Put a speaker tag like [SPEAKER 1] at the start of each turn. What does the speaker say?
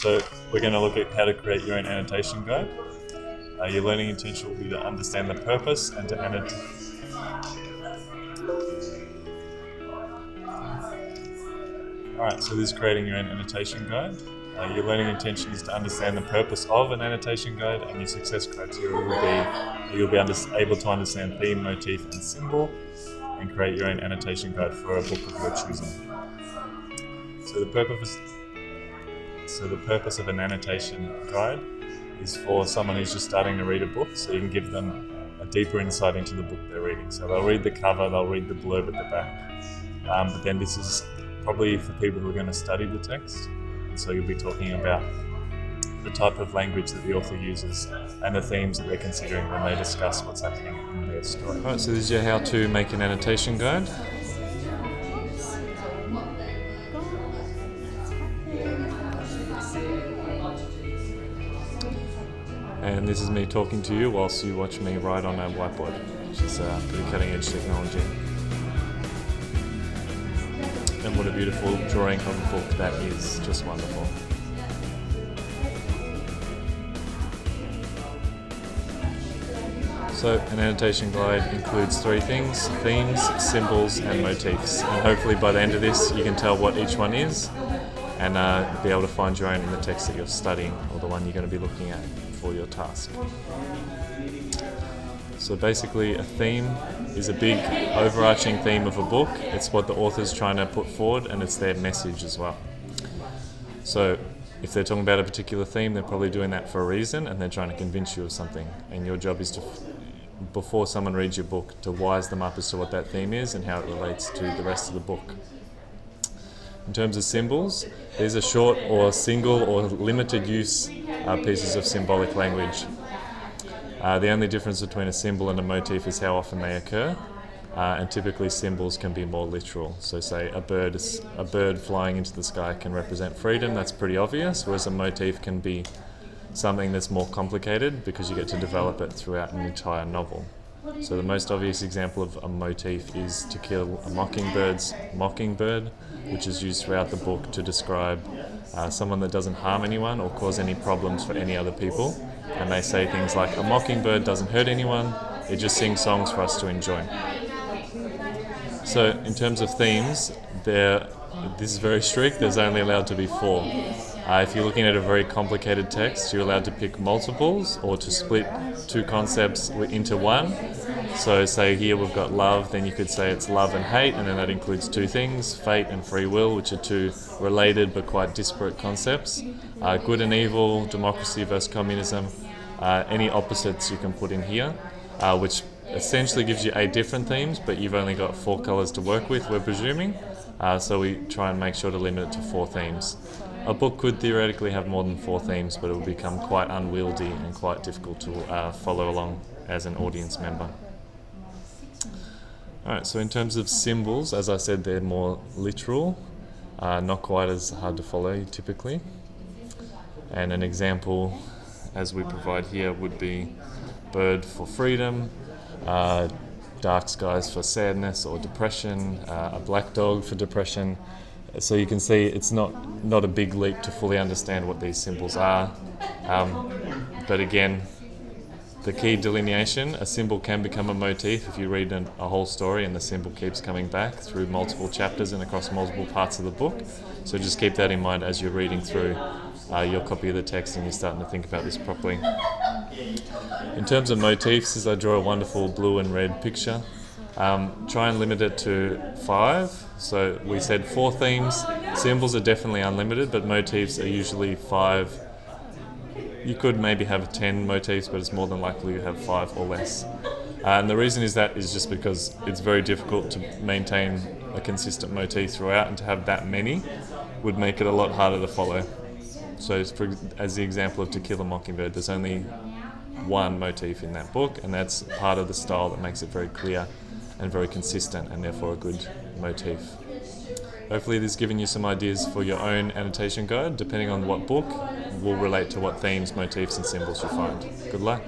[SPEAKER 1] So we're going to look at how to create your own annotation guide. Your learning intention will be to understand the purpose and to annotate. Alright, so this is creating your own annotation guide. Your learning intention is to understand the purpose of an annotation guide, and your success criteria will be you'll be able to understand theme, motif, and symbol, and create your own annotation guide for a book of your choosing. So the purpose of an annotation guide is for someone who's just starting to read a book, so you can give them a deeper insight into the book they're reading. So they'll read the cover, they'll read the blurb at the back, but then this is probably for people who are going to study the text. So you'll be talking about the type of language that the author uses and the themes that they're considering when they discuss what's happening in their story. Alright, so this is your how to make an annotation guide. And this is me talking to you whilst you watch me write on a whiteboard, which is pretty cutting edge technology. And what a beautiful drawing of a book that is, just wonderful. So an annotation guide includes three things: themes, symbols, and motifs. And hopefully by the end of this you can tell what each one is and be able to find your own in the text that you're studying or the one you're going to be looking at for your task. So basically a theme is a big overarching theme of a book. It's what the author's trying to put forward, and it's their message as well. So if they're talking about a particular theme, they're probably doing that for a reason, and they're trying to convince you of something. And your job is to, before someone reads your book, to wise them up as to what that theme is and how it relates to the rest of the book. In terms of symbols, these are short or single or limited use pieces of symbolic language. The only difference between a symbol and a motif is how often they occur, and typically symbols can be more literal. So say a bird flying into the sky can represent freedom, that's pretty obvious, whereas a motif can be something that's more complicated because you get to develop it throughout an entire novel. So the most obvious example of a motif is To Kill a Mockingbird's mockingbird, which is used throughout the book to describe someone that doesn't harm anyone or cause any problems for any other people. And they say things like, a mockingbird doesn't hurt anyone, it just sings songs for us to enjoy. So in terms of themes, this is very strict, there's only allowed to be 4. If you're looking at a very complicated text, you're allowed to pick multiples or to split 2 concepts into one. So say here we've got love, then you could say it's love and hate, and then that includes 2 things, fate and free will, which are 2 related but quite disparate concepts. Good and evil, democracy versus communism, any opposites you can put in here, which essentially gives you 8 different themes, but you've only got 4 colours to work with, we're presuming. So we try and make sure to limit it to 4 themes. A book could theoretically have more than 4 themes, but it will become quite unwieldy and quite difficult to follow along as an audience member. Alright, so in terms of symbols, as I said, they're more literal, not quite as hard to follow typically. And an example, as we provide here, would be bird for freedom, dark skies for sadness or depression, a black dog for depression. So you can see it's not a big leap to fully understand what these symbols are. But again, the key delineation, a symbol can become a motif if you read a whole story and the symbol keeps coming back through multiple chapters and across multiple parts of the book. So just keep that in mind as you're reading through your copy of the text and you're starting to think about this properly. In terms of motifs, as I draw a wonderful blue and red picture, try and limit it to 5. So we said 4 themes. Symbols are definitely unlimited, but motifs are usually 5. You could maybe have 10 motifs, but it's more than likely you have 5 or less. And the reason is just because it's very difficult to maintain a consistent motif throughout, and to have that many would make it a lot harder to follow. So as the example of To Kill a Mockingbird, there's only 1 motif in that book, and that's part of the style that makes it very clear and very consistent, and therefore a good motif. Hopefully this has given you some ideas for your own annotation guide. Depending on what book will relate to what themes, motifs and symbols you find. Good luck.